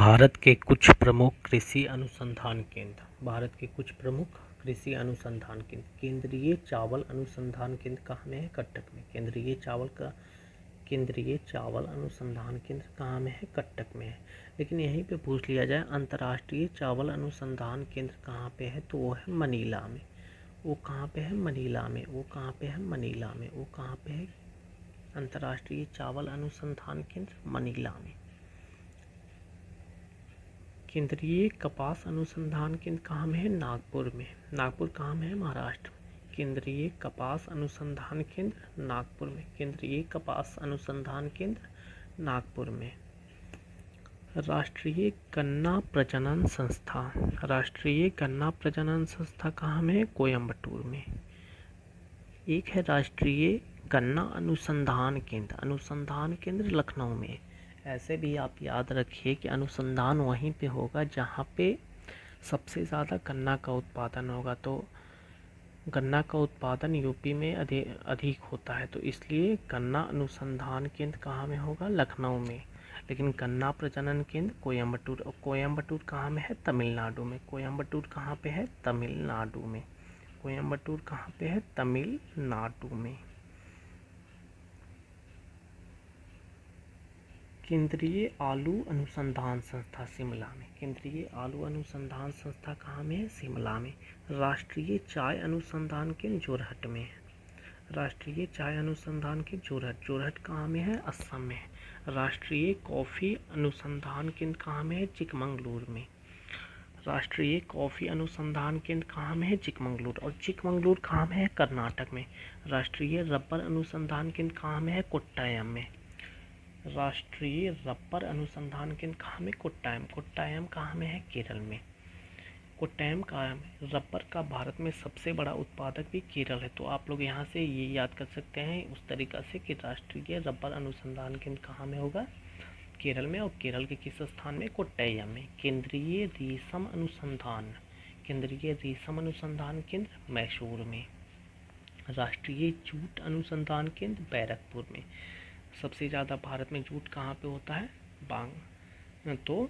भारत के कुछ प्रमुख कृषि अनुसंधान केंद्र। भारत के कुछ प्रमुख कृषि अनुसंधान केंद्र। केंद्रीय चावल अनुसंधान केंद्र कहाँ में है? कटक में। केंद्रीय चावल अनुसंधान केंद्र कहाँ में है? कटक में है। लेकिन यहीं पे पूछ लिया जाए अंतर्राष्ट्रीय चावल अनुसंधान केंद्र कहाँ पे है, तो वो है मनीला में। वो कहाँ पे है? मनीला में। वो कहाँ पे है? मनीला में। वो कहाँ पे है? अंतर्राष्ट्रीय चावल अनुसंधान केंद्र मनीला में। केंद्रीय कपास अनुसंधान केंद्र कहाँ में है? नागपुर में। नागपुर कहाँ में है? महाराष्ट्र में। केंद्रीय कपास अनुसंधान केंद्र नागपुर में। केंद्रीय कपास अनुसंधान केंद्र नागपुर में। राष्ट्रीय गन्ना प्रजनन संस्था। राष्ट्रीय गन्ना प्रजनन संस्था कहाँ में है? कोयम्बटूर में। एक है राष्ट्रीय गन्ना अनुसंधान केंद्र। अनुसंधान केंद्र लखनऊ में। ऐसे भी आप याद रखिए कि अनुसंधान वहीं पे होगा जहाँ पे सबसे ज़्यादा गन्ना का उत्पादन होगा। तो गन्ना का उत्पादन यूपी में अधिक होता है, तो इसलिए गन्ना अनुसंधान केंद्र कहाँ में होगा? लखनऊ में। लेकिन गन्ना प्रजनन केंद्र कोयम्बटूर। और कोयम्बटूर कहाँ में है? तमिलनाडु में। कोयम्बटूर कहाँ पे है? तमिलनाडु में। कोयम्बटूर कहाँ पे है? तमिलनाडु में। केंद्रीय आलू अनुसंधान संस्था शिमला में। केंद्रीय आलू अनुसंधान संस्था कहाँ में है? शिमला में। राष्ट्रीय चाय अनुसंधान केंद्र जोरहट में है। राष्ट्रीय चाय अनुसंधान केंद्र जोरहट। जोरहट कहाँ में है? असम में है। राष्ट्रीय कॉफ़ी अनुसंधान केंद्र कहाँ में है? चिकमंगलूर में। राष्ट्रीय कॉफ़ी अनुसंधान केंद्र कहाँ में है? चिकमंगलूर। और चिकमंगलूर कहाँ में है? कर्नाटक में। राष्ट्रीय रबर अनुसंधान केंद्र कहाँ में है? कोट्टायम में। राष्ट्रीय रबर अनुसंधान केंद्र कहाँ में? कोट्टायम। कोट्टायम कहाँ में है? केरल में। कोट्टायम का रबर का भारत में सबसे बड़ा उत्पादक भी केरल है। तो आप लोग यहाँ से ये याद कर सकते हैं उस तरीक़ा से कि राष्ट्रीय रबर अनुसंधान केंद्र कहाँ में होगा? केरल में। और केरल के किस स्थान में? कोट्टायम में। केंद्रीय रेशम अनुसंधान। केंद्रीय रेशम अनुसंधान केंद्र मैसूर में। राष्ट्रीय जूट अनुसंधान केंद्र बैरकपुर में। सबसे ज़्यादा भारत में जूट कहाँ पे होता है? तो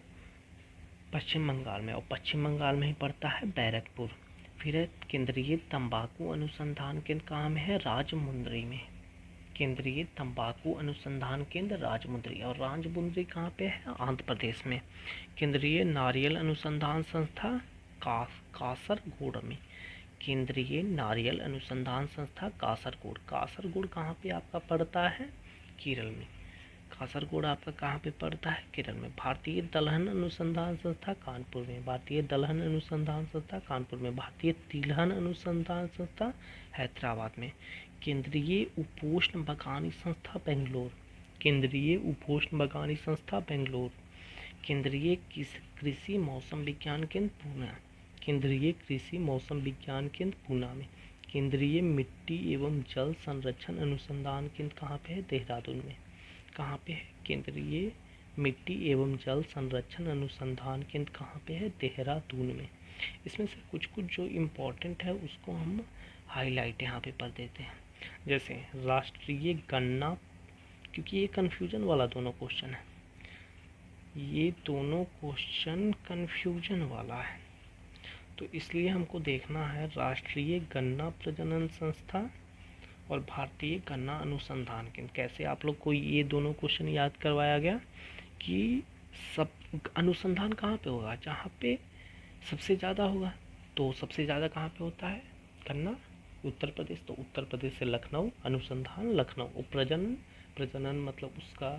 पश्चिम बंगाल में। और पश्चिम बंगाल में ही पड़ता है बैरकपुर। फिर है केंद्रीय तंबाकू अनुसंधान केंद्र कहाँ में है? राजमुंद्री में। केंद्रीय तंबाकू अनुसंधान केंद्र राजमुंद्री। और राजमुंद्री कहाँ पे है? आंध्र प्रदेश में। केंद्रीय नारियल अनुसंधान संस्था कासरगोड में। केंद्रीय नारियल अनुसंधान संस्था कासरगोड। कासरगोड कहाँ पे आपका पड़ता है? केरल में। कासरगोड आपका कहाँ पे पड़ता है? केरल में। भारतीय दलहन अनुसंधान संस्था कानपुर में। भारतीय दलहन अनुसंधान संस्था कानपुर में। भारतीय तिलहन अनुसंधान संस्था हैदराबाद में। केंद्रीय उपोष्ण बगानी संस्था बेंगलोर। केंद्रीय उपोष्ण बगानी संस्था बेंगलोर। केंद्रीय कृषि मौसम विज्ञान केंद्र पूना। केंद्रीय कृषि मौसम विज्ञान केंद्र पूना में। केंद्रीय मिट्टी एवं जल संरक्षण अनुसंधान केंद्र कहाँ पे है? देहरादून में। कहाँ पे है? केंद्रीय मिट्टी एवं जल संरक्षण अनुसंधान केंद्र कहाँ पे है? देहरादून में। इसमें से कुछ कुछ जो इम्पोर्टेंट है उसको हम हाईलाइट यहाँ पे कर देते हैं। जैसे राष्ट्रीय गन्ना, क्योंकि ये कन्फ्यूजन वाला दोनों क्वेश्चन है, ये दोनों क्वेश्चन कन्फ्यूजन वाला है, तो इसलिए हमको देखना है राष्ट्रीय गन्ना प्रजनन संस्था और भारतीय गन्ना अनुसंधान केंद्र। कैसे आप लोग को ये दोनों क्वेश्चन याद करवाया गया कि सब अनुसंधान कहाँ पे होगा? जहाँ पे सबसे ज़्यादा होगा। तो सबसे ज़्यादा कहाँ पे होता है? गन्ना उत्तर प्रदेश। तो उत्तर प्रदेश से लखनऊ। अनुसंधान लखनऊ। प्रजनन मतलब उसका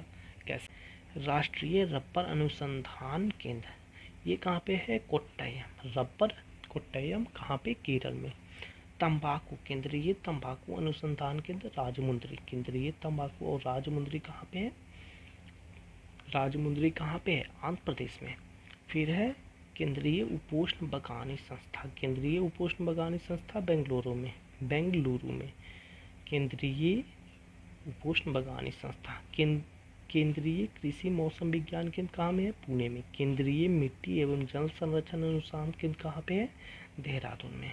कैसे? राष्ट्रीय रबर अनुसंधान केंद्र ये कहाँ पे है? कोट्टायम। रबर कोट्टायम कहाँ पे? केरल में। तंबाकू, केंद्रीय तंबाकू अनुसंधान केंद्र राजमुंद्री। केंद्रीय तंबाकू और राजमुंद्री कहाँ पे है? राजमुंद्री कहाँ पे है? आंध्र प्रदेश में। फिर है केंद्रीय उपोष्ण बगानी संस्था। केंद्रीय उपोष्ण बगानी संस्था बेंगलुरु में। बेंगलुरु में। केंद्रीय उपोष्ण बगानी संस्था केंद्रीय कृषि मौसम विज्ञान केंद्र कहाँ में है? पुणे में। केंद्रीय मिट्टी एवं जल संरक्षण अनुसंधान केंद्र कहाँ पे है? देहरादून में।